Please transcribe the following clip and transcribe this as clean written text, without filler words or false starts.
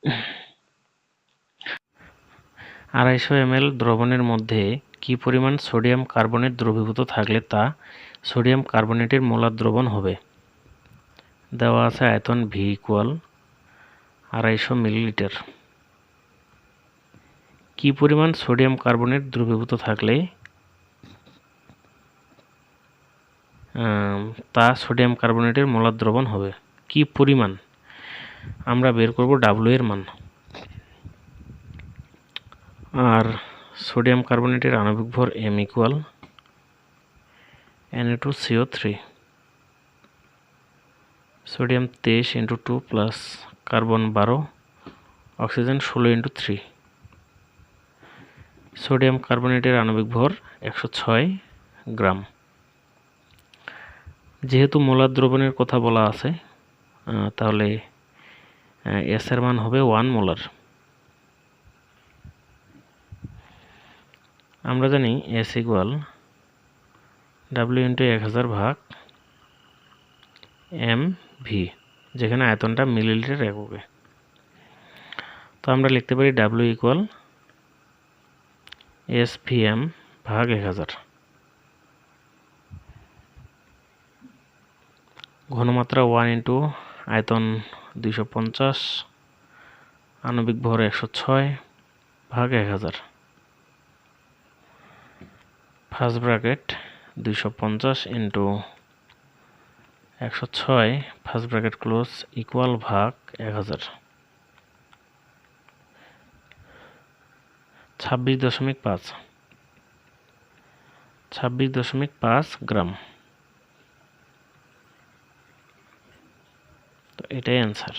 250 ml দ্রবণের মধ্যে কি পরিমাণ সোডিয়াম কার্বনেট দ্রবীভূত থাকলে তা সোডিয়াম কার্বনেটের মোলার দ্রবণ হবে? দেওয়া আছে আয়তন V = 250 মিলিলিটার। কি পরিমাণ সোডিয়াম কার্বনেট দ্রবীভূত থাকলে তা সোডিয়াম কার্বনেটের মোলার দ্রবণ হবে? কি পরিমাণ? আমরা বের করব W এর মান। আর সোডিয়াম কার্বনেটের আণবিক ভর M = Na2CO3। Sodium 23 × 2 plus carbon 12, oxygen 16 × 3। Sodium কার্বনেটের আণবিক ভর 106 গ্রাম। যেহেতু মোলার দ্রবণের কথা বলা আছে, তাহলে S এর মান হবে 1 মোলার। আমরা জানি S = W × 1000 ভাগ mv, যেখানে আয়তনটা মিলিলিটার এককে। তো আমরা লিখতে পারি W = SVm ভাগ 1000। ঘনমাত্রা 1 × আয়তন 250, আণবিক ভর 106 ভাগ 1000। First bracket 250 × 106 first bracket close equal ভাগ 1000। 26.5 গ্রাম। তো এটাই অ্যান্সার।